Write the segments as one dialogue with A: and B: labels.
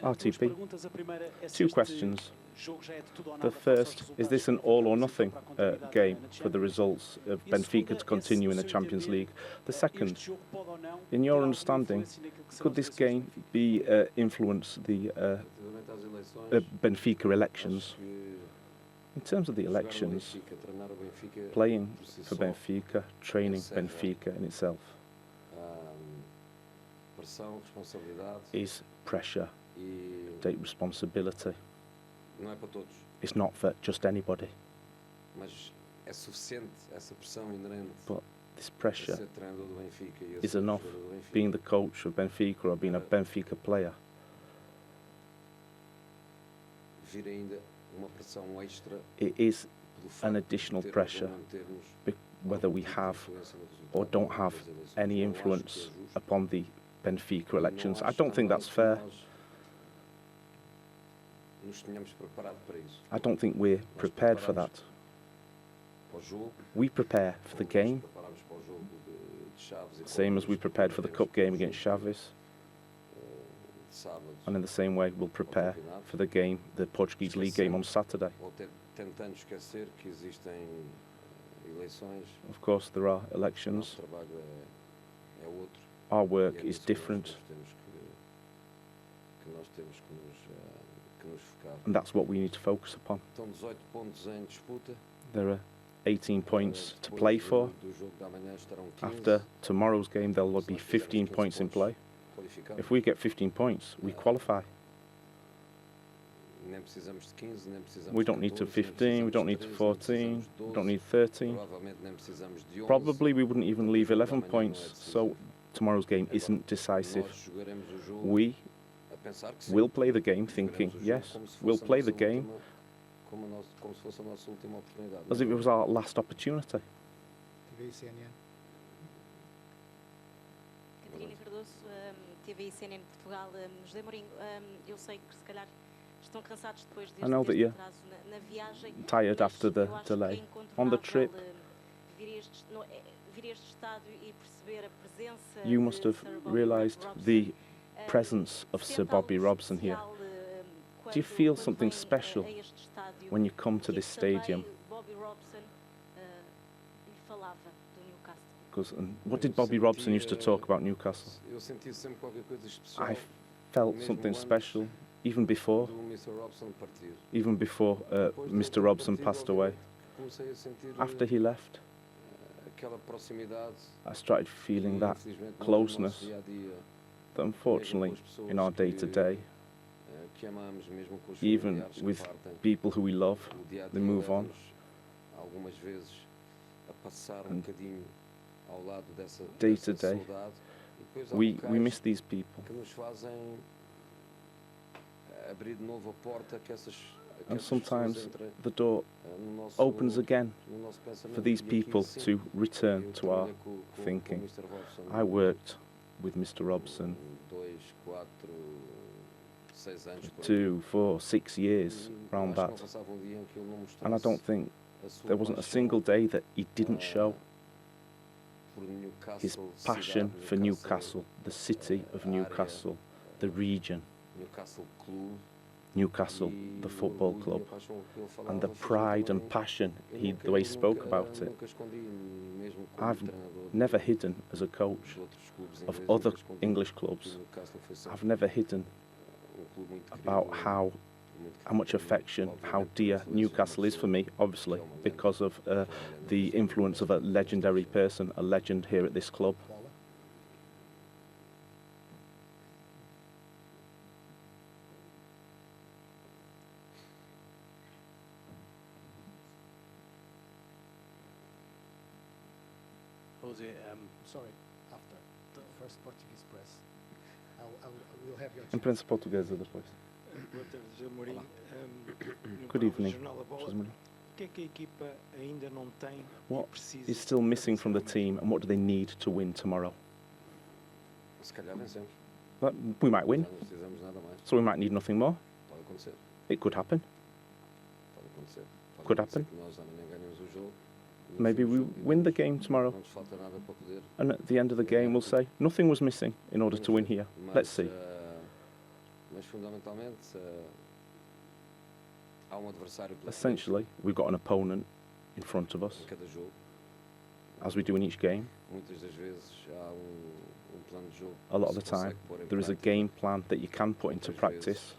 A: RTP. Two questions. The first, is this an all or nothing game for the results of Benfica to continue in the Champions League? The second, in your understanding, could this game be influence the Benfica elections? In terms of the elections, playing for Benfica, training Benfica in itself is pressure, take responsibility. It's not for just anybody. But this pressure is enough, being the coach of Benfica or being a Benfica player. It is an additional pressure, whether we have or don't have any influence upon the Benfica elections. I don't think that's fair. I don't think we're prepared for that. We prepare for the game, same as we prepared for the cup game against Chaves. And in the same way, we'll prepare for the game, the Portuguese League game on Saturday. Of course, there are elections. Our work is different. And that's what we need to focus upon. There are 18 points to play for. After tomorrow's game, there will be 15 points in play. If we get 15 points, we qualify. We don't need to 15, we don't need to 14, we don't need 13. Probably we wouldn't even leave 11 points, so tomorrow's game isn't decisive. We will play the game thinking, yes, we'll play the game as if it was our last opportunity.
B: TV CNN de Portugal, José Mourinho, eu sei que se calhar estão cansados depois
A: I know that you're
B: na viagem,
A: tired after the delay. On the trip, you must have realised the presence of Sir Bobby Robson here. Do you feel something special when you come to this stadium? And what did Bobby Robson used to talk about Newcastle? I felt something special even before Mr. Robson passed away. After he left, I started feeling that closeness that unfortunately in our day-to-day, even with people who we love, they move on. And day to day, we miss these people. And sometimes the door opens again for these people to return to our thinking. I worked with Mr. Robson 2, 4, 6 years around that, and I don't think there wasn't a single day that he didn't show his passion for Newcastle, the city of Newcastle, the region, Newcastle, the football club, and the pride and passion, the way he spoke about it. I've never hidden as a coach of other English clubs. I've never hidden about how much affection, how dear Newcastle is for me, obviously, because of the influence of a legendary person, a legend here at this club.
C: Jose, sorry, after the first Portuguese press, we'll have your
A: Imprensa portuguesa depois. Good evening. What is still missing from the team and what do they need to win tomorrow? But we might win, so we might need nothing more. It could happen. Could happen. Maybe we win the game tomorrow, and at the end of the game we'll say nothing was missing in order to win here. Let's see. Essentially, we've got an opponent in front of us, as we do in each game. A lot of the time, there is a game plan that you can put into practice.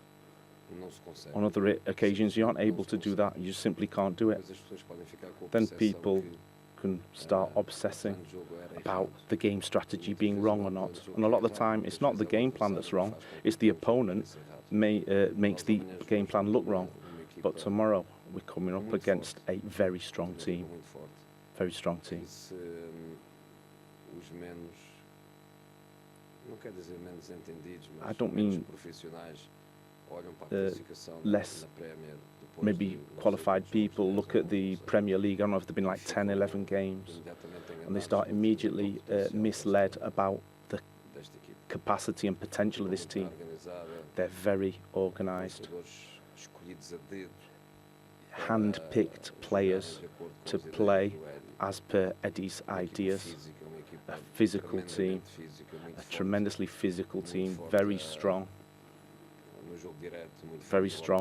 A: On other occasions, you aren't able to do that. You just simply can't do it. Then people can start obsessing about the game strategy being wrong or not. And a lot of the time, it's not the game plan that's wrong. It's the opponent makes the game plan look wrong. But tomorrow, we're coming up against a very strong team. Very strong team. I don't mean less maybe qualified people look at the Premier League. I don't know if there have been like 10, 11 games, and they start immediately misled about the capacity and potential of this team. They're very organised, hand-picked players to play as per Eddie's ideas. A physical team, a tremendously physical team, very strong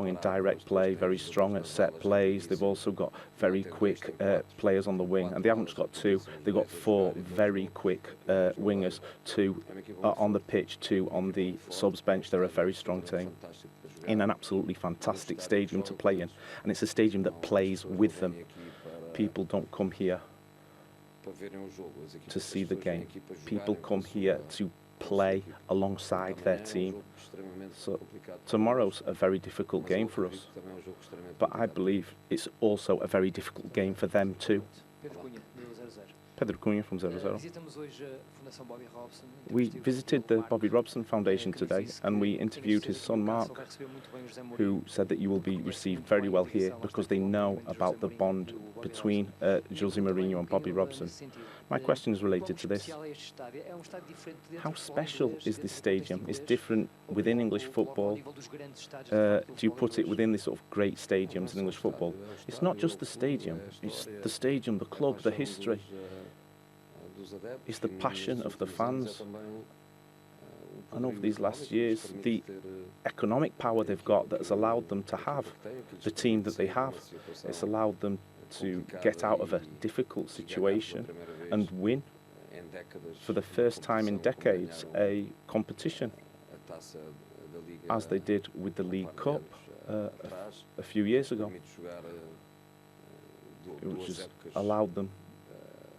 A: in direct play, very strong at set plays. They've also got very quick players on the wing, and they haven't just got two, they've got four very quick wingers, two on the pitch, two on the subs bench. They're a very strong team in an absolutely fantastic stadium to play in, and it's a stadium that plays with them. People don't come here to see the game. People come here to play alongside their team. So tomorrow's a very difficult game for us, but I believe it's also a very difficult game for them too. Pedro Cunha from 0-0. We visited the Bobby Robson Foundation today, and we interviewed his son Mark, who said that you will be received very well here because they know about the bond between Jose Mourinho and Bobby Robson. My question is related to this. How special is this stadium? It's different within English football. Do you put it within the sort of great stadiums in English football? It's not just the stadium, it's the stadium, the club, the history. It's the passion of the fans. And over these last years, the economic power they've got that has allowed them to have the team that they have. It's allowed them to get out of a difficult situation and win, for the first time in decades, a competition, as they did with the League Cup a few years ago, which has allowed them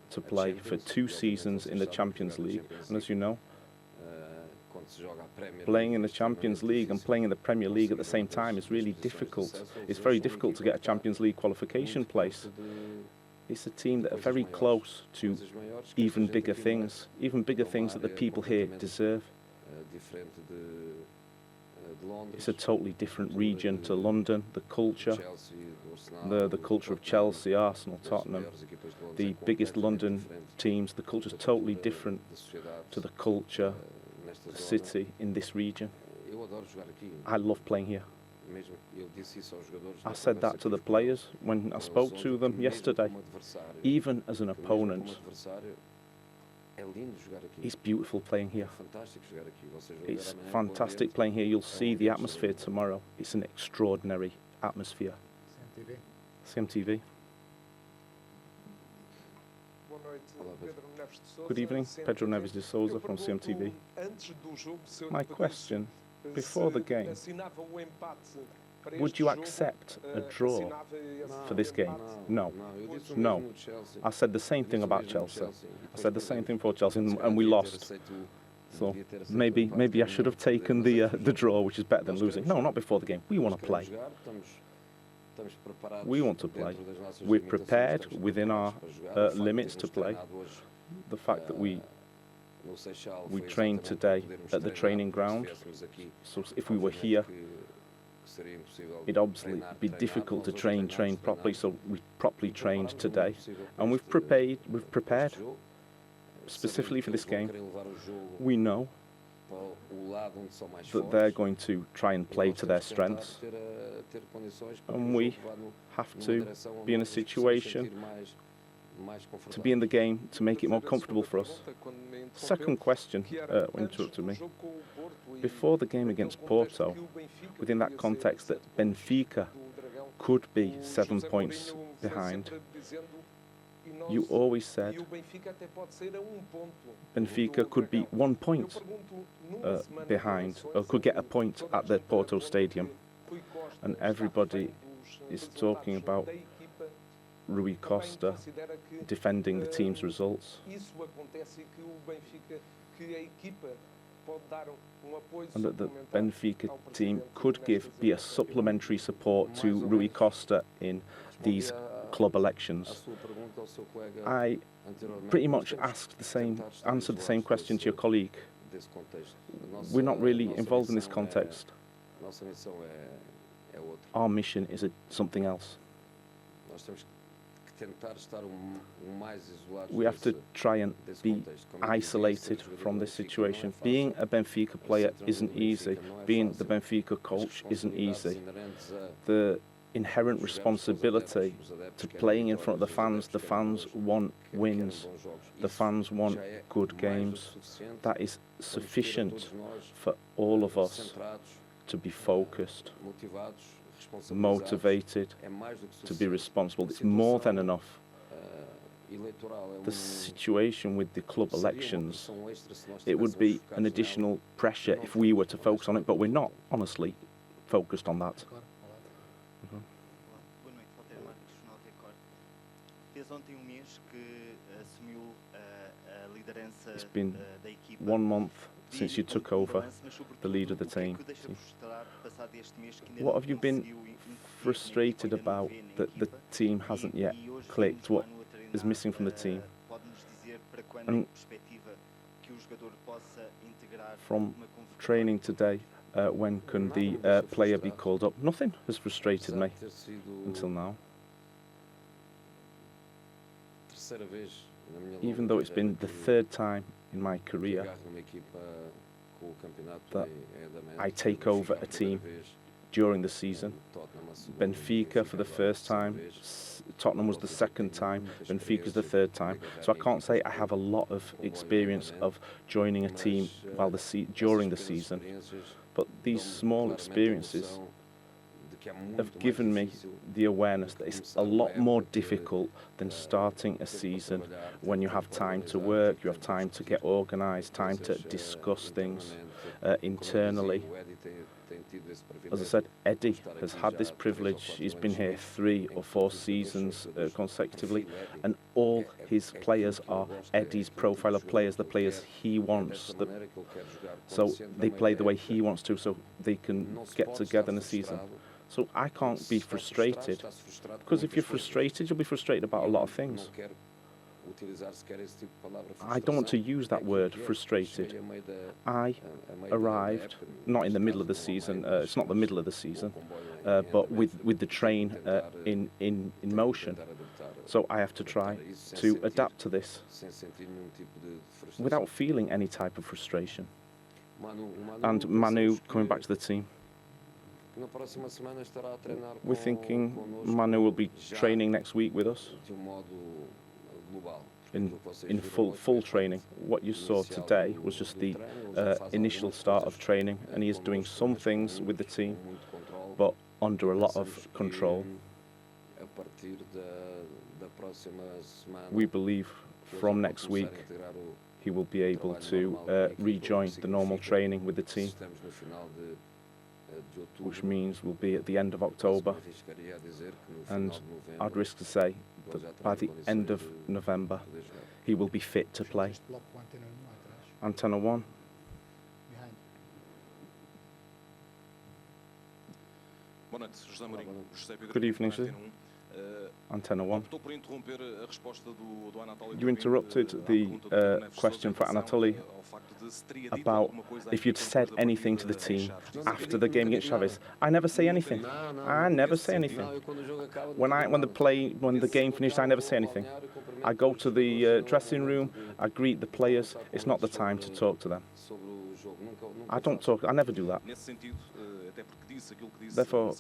A: to play for 2 seasons in the Champions League. And as you know, playing in the Champions League and playing in the Premier League at the same time is really difficult. It's very difficult to get a Champions League qualification place. It's a team that are very close to even bigger things that the people here deserve. It's a totally different region to London, the culture, the culture of Chelsea, Arsenal, Tottenham, the biggest London teams. The culture is totally different to the culture, the city in this region. I love playing here. I said that to the players when I spoke to them yesterday. Even as an opponent, it's beautiful playing here. It's fantastic playing here. You'll see the atmosphere tomorrow. It's an extraordinary atmosphere. CMTV. Good evening, Pedro Neves de Souza from CMTV. My question, before the game, would you accept a draw for this game? No. No. I said the same thing about Chelsea. I said the same thing for Chelsea, and we lost. So maybe I should have taken the draw, which is better than losing. No, not before the game. We want to play. We want to play. We're prepared within our limits to play. The fact that we trained today at the training ground, so if we were here, it'd obviously be difficult to train properly, so we properly trained today, and we've prepared specifically for this game. We know that they're going to try and play to their strengths, and we have to be in a situation to be in the game, to make it more comfortable for us. Second question, when interrupted me. Before the game against Porto, within that context that Benfica could be 7 points behind, you always said Benfica could be 1 point behind, or could get a point at the Porto Stadium. And everybody is talking about Rui Costa defending the team's results. And that the Benfica team could be a supplementary support to Rui Costa in these club elections. I pretty much answered the same question to your colleague. We're not really involved in this context. Our mission is something else. We have to try and be isolated from this situation. Being a Benfica player isn't easy. Being the Benfica coach isn't easy. The inherent responsibility to playing in front of the fans want wins. The fans want good games. That is sufficient for all of us to be focused, motivated, to be responsible. It's more than enough. The situation with the club elections, it would be an additional pressure if we were to focus on it, but we're not, honestly, focused on that. It's been 1 month since you took over the lead of the team. What have you been frustrated about that the team hasn't yet clicked? What is missing from the team? And from training today, when can the player be called up? Nothing has frustrated me until now. Even though it's been the third time in my career that I take over a team during the season. Benfica for the first time, Tottenham was the second time, Benfica's the third time. So I can't say I have a lot of experience of joining a team during the season, but these small experiences have given me the awareness that it's a lot more difficult than starting a season when you have time to work, you have time to get organised, time to discuss things internally. As I said, Eddie has had this privilege. He's been here 3 or 4 seasons consecutively, and all his players are Eddie's profile of players, the players he wants. So they play the way he wants to, so they can get together in a season. So I can't be frustrated, because if you're frustrated, you'll be frustrated about a lot of things. I don't want to use that word, frustrated. I arrived, not in the middle of the season, it's not the middle of the season, but with the train in motion. So I have to try to adapt to this without feeling any type of frustration. And Manu coming back to the team. We're thinking Manu will be training next week with us in full training. What you saw today was just the initial start of training, and he is doing some things with the team, but under a lot of control. We believe from next week he will be able to rejoin the normal training with the team, which means we'll be at the end of October, and I'd risk to say that by the end of November he will be fit to play. Antenna 1. Good evening, sir. Antenna 1. You interrupted the question for Anatoly about if you'd said anything to the team after the game against Chaves. I never say anything. I never say anything. When the game finished, I never say anything. I go to the dressing room, I greet the players. It's not the time to talk to them. I don't talk. I never do that. Therefore,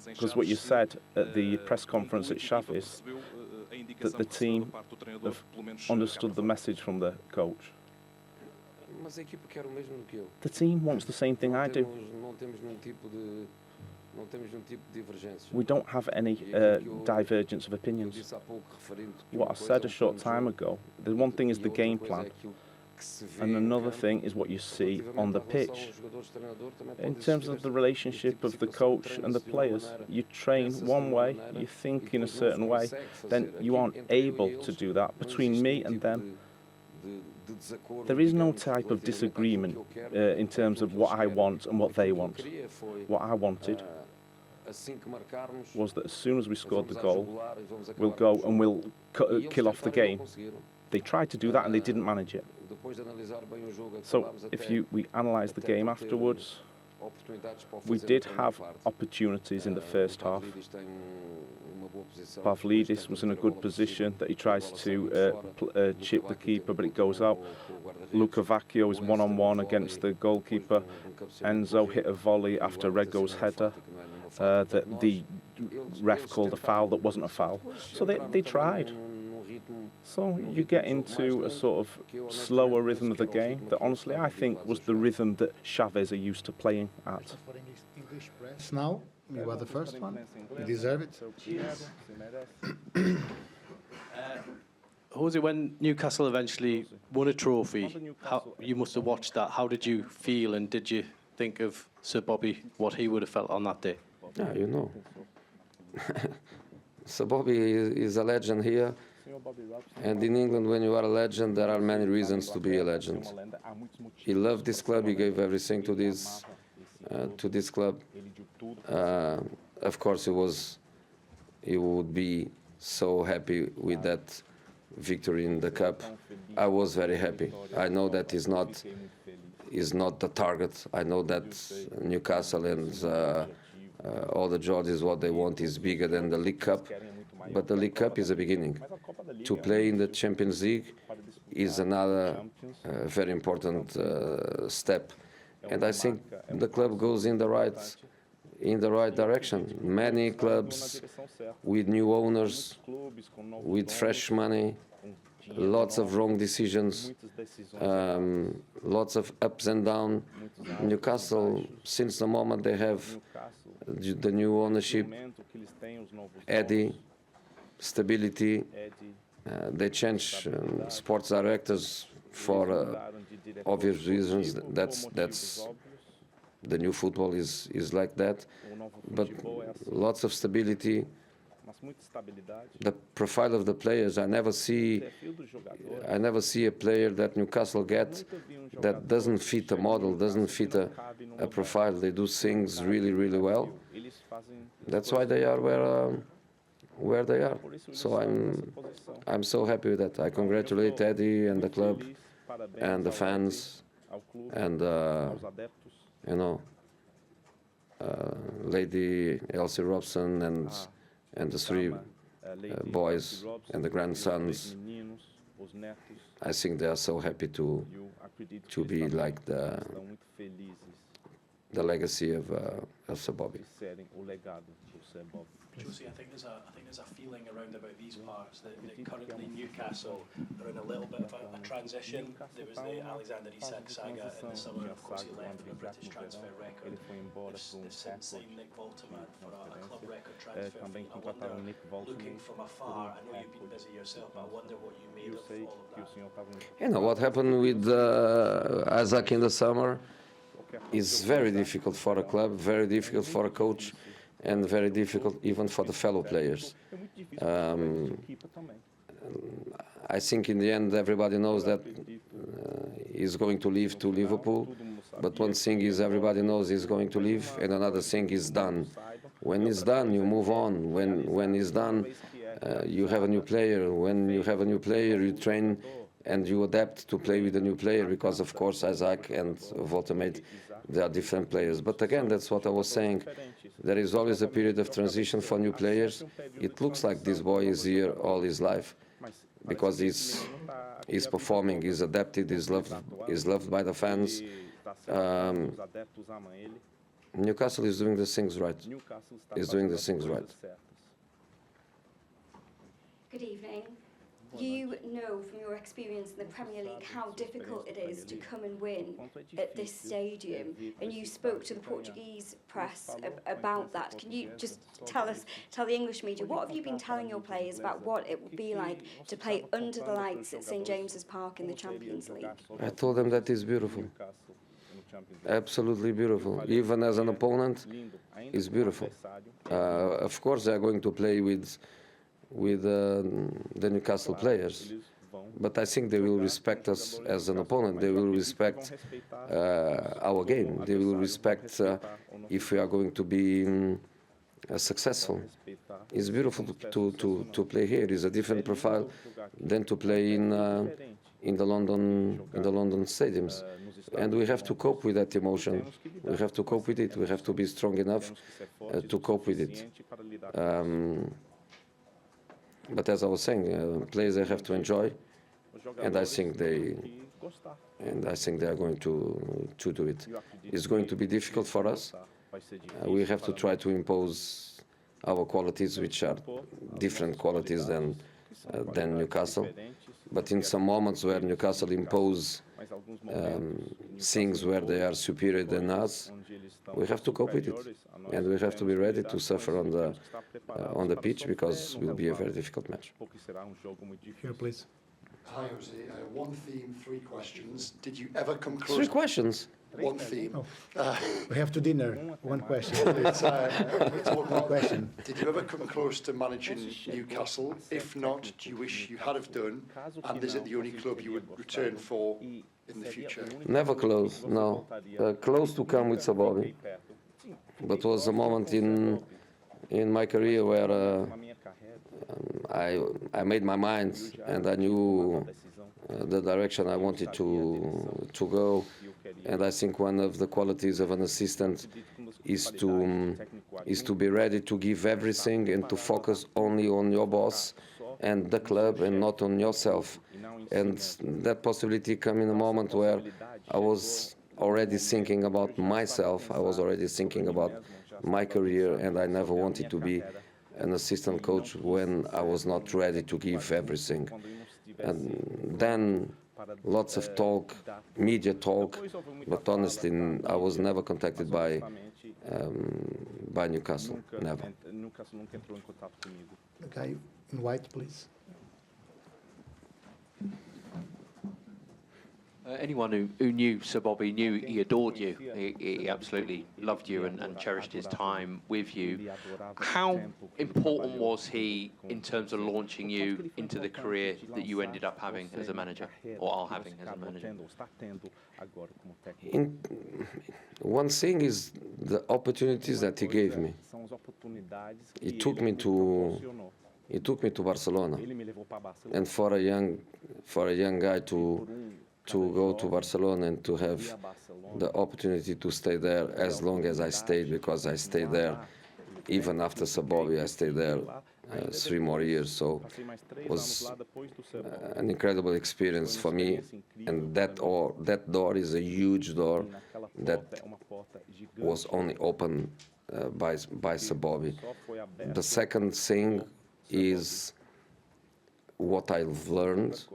A: because what you said at the press conference at Chaves, that the team have understood the message from the coach. The team wants the same thing I do. We don't have any divergence of opinions. What I said a short time ago, the one thing is the game plan, and another thing is what you see on the pitch. In terms of the relationship of the coach and the players, you train one way, you think in a certain way, then you aren't able to do that. Between me and them, there is no type of disagreement in terms of what I want and what they want. What I wanted was that as soon as we scored the goal, we'll go and we'll kill off the game. They tried to do that and they didn't manage it. So if we analyse the game afterwards, we did have opportunities in the first half. Pavlidis was in a good position that he tries to chip the keeper, but it goes out. Lukavakio is one-on-one against the goalkeeper. Enzo hit a volley after Rego's header. The ref called a foul that wasn't a foul. So they tried. So you get into a sort of slower rhythm of the game that honestly I think was the rhythm that Chavez are used to playing at.
C: Now, you are the first one. You deserve it.
D: Jose, when Newcastle eventually won a trophy, you must have watched that. How did you feel, and did you think of Sir Bobby, what he would have felt on that day?
E: Yeah, you know. Sir Bobby is a legend here. And in England, when you are a legend, there are many reasons to be a legend. He loved this club. He gave everything to this club. Of course, he would be so happy with that victory in the cup. I was very happy. I know that is not the target. I know that Newcastle and all the Georges, what they want is bigger than the League Cup. But the League Cup is a beginning. To play in the Champions League is another very important step. And I think the club goes in the right direction. Many clubs with new owners, with fresh money, lots of wrong decisions, lots of ups and downs. Newcastle, since the moment they have the new ownership, Eddie, stability, they change sports directors for obvious reasons. That's the new football is like that, but lots of stability. The profile of the players, I never see a player that Newcastle get that doesn't fit a model, doesn't fit a profile. They do things really, really well. That's why they are where they are. So I'm so happy with that. I congratulate Eddie and the club and the fans and you know, Lady Elsie Robson and the three boys and the grandsons. I think they are so happy to be like the legacy of Sir Bobby.
D: Josie, I think there's a feeling around about these parts that currently Newcastle are in a little bit of a transition. There was the Alexander Isak saga in the summer, of course he left for a British transfer record. They've since signed Nick Volterman for a club record transfer fee. I wonder, looking from afar, I know you've been busy yourself, but I wonder what you made of all of that.
E: You know, what happened with Isaac in the summer is very difficult for a club, very difficult for a coach, and very difficult even for the fellow players. I think in the end everybody knows that he's going to leave to Liverpool, but one thing is everybody knows he's going to leave, and another thing is done. When it's done, you move on. When it's done, you have a new player. When you have a new player, you train and you adapt to play with a new player, because of course Isaac and Voltermate, they are different players. But again, that's what I was saying. There is always a period of transition for new players. It looks like this boy is here all his life because he's performing, he's adapted, he's loved by the fans. Newcastle is doing the things right. He's doing the things right.
F: Good evening. You know from your experience in the Premier League how difficult it is to come and win at this stadium, and you spoke to the Portuguese press about that. Can you just tell the English media, what have you been telling your players about what it would be like to play under the lights at St James's Park in the Champions League?
E: I told them that is beautiful. Absolutely beautiful. Even as an opponent, it's beautiful. Of course, they are going to play with the Newcastle players, but I think they will respect us as an opponent. They will respect our game. They will respect if we are going to be successful. It's beautiful to play here. It's a different profile than to play in the London stadiums, and we have to cope with that emotion. We have to cope with it. We have to be strong enough to cope with it. But as I was saying, players they have to enjoy, and I think they are going to do it. It's going to be difficult for us. We have to try to impose our qualities, which are different qualities than Newcastle. But in some moments where Newcastle impose things where they are superior than us, we have to cope with it, and we have to be ready to suffer on the pitch, because it will be a very difficult match.
C: Here, please.
G: Hi, Jose. One theme, 3 questions. Did you ever come close?
E: 3 questions.
G: One theme.
C: Oh. We have to dinner. One question.
G: It's
C: One question.
G: Did you ever come close to managing Newcastle? If not, do you wish you had have done? And is it the only club you would return for in the future?
E: Never close, no. Close to come with Sabobi, but was a moment in my career where I made my mind, and I knew the direction I wanted to go. And I think one of the qualities of an assistant is to be ready to give everything and to focus only on your boss and the club and not on yourself. And that possibility came in a moment where I was already thinking about myself. I was already thinking about my career, and I never wanted to be an assistant coach when I was not ready to give everything. And then lots of talk, media talk, but honestly, I was never contacted by Newcastle, never.
C: The guy in white, please.
H: Anyone who knew Sir Bobby knew he adored you. He absolutely loved you and cherished his time with you. How important was he in terms of launching you into the career that you ended up having as a manager, or are having as a manager?
E: One thing is the opportunities that he gave me. He took me to Barcelona, and for a young guy to go to Barcelona and to have the opportunity to stay there as long as I stayed, because I stayed there even after Sabobi. I stayed there 3 more years, so it was an incredible experience for me. And that door is a huge door that was only opened by Sabobi. The second thing is what I've learned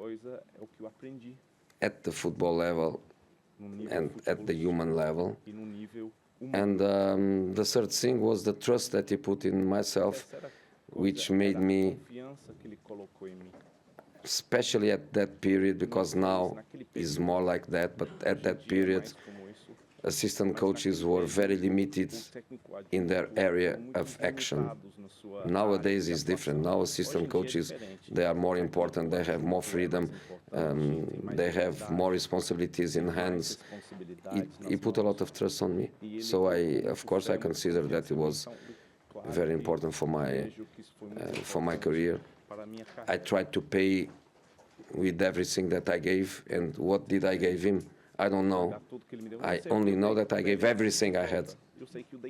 E: at the football level and at the human level. And the third thing was the trust that he put in myself, which made me, especially at that period, because now is more like that, but at that period, assistant coaches were very limited in their area of action. Nowadays is different. Now assistant coaches, they are more important, they have more freedom, they have more responsibilities in hands. He put a lot of trust on me. So of course I consider that it was very important for my career. I tried to pay with everything that I gave, and what did I give him? I don't know. I only know that I gave everything I had,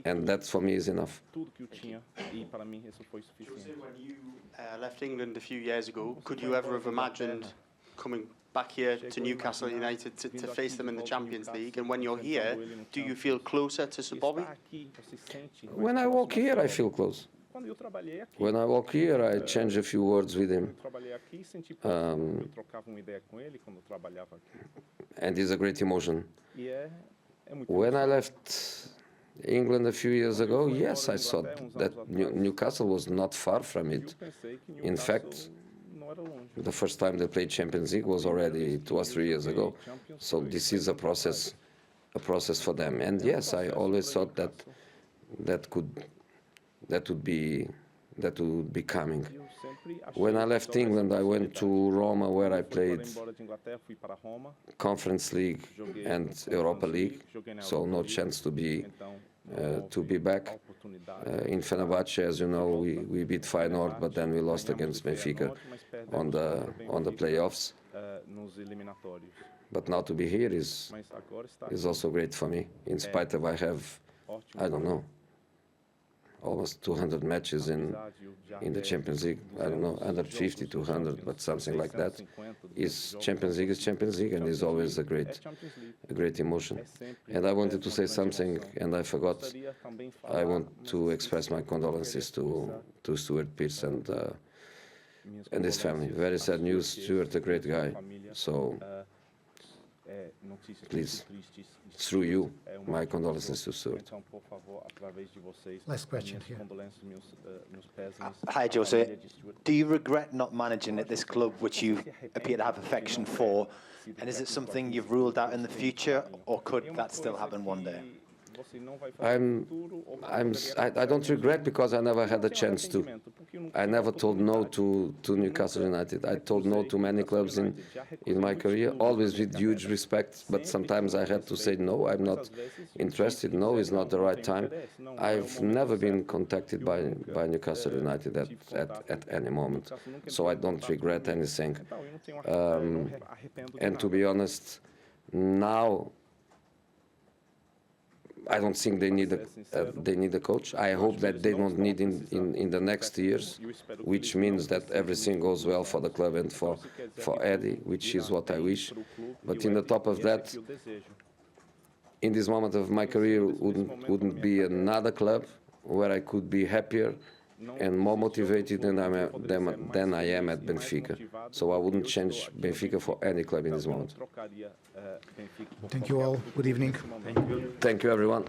E: and that for me is enough.
I: Jose, when you left England a few years ago, could you ever have imagined coming back here to Newcastle United to face them in the Champions League? And when you're here, do you feel closer to Sir Bobby?
E: When I walk here, I feel close. When I walk here, I change a few words with him. And it's a great emotion. When I left England a few years ago, yes, I thought that Newcastle was not far from it. In fact, the first time they played Champions League was already 2 or 3 years ago. So this is a process for them. And yes, I always thought that would be coming. When I left England, I went to Roma, where I played Conference League and Europa League, so no chance to be back. In Fenerbahce, as you know, we beat Feyenoord, but then we lost against Benfica on the playoffs. But now to be here is also great for me, in spite of I have, I don't know, almost 200 matches in the Champions League. I don't know, 150, 200, but something like that. Champions League, and is always a great emotion. And I wanted to say something, and I forgot. I want to express my condolences to Stuart Pearce and his family. Very sad news. Stuart, a great guy. So please, through you, my condolences to Stuart.
C: Last question here.
J: Hi, Jose. Do you regret not managing at this club, which you appear to have affection for? And is it something you've ruled out in the future, or could that still happen one day?
E: I don't regret, because I never had a chance to. I never told no to Newcastle United. I told no to many clubs in my career, always with huge respect, but sometimes I had to say no, I'm not interested, no, it's not the right time. I've never been contacted by Newcastle United at any moment, so I don't regret anything. And to be honest, now I don't think they need a coach. I hope that they don't need in the next years, which means that everything goes well for the club and for Eddie, which is what I wish. But in the top of that, in this moment of my career, wouldn't be another club where I could be happier and more motivated than I am at Benfica. So I wouldn't change Benfica for any club in this moment.
C: Thank you all. Good evening.
E: Thank you, everyone.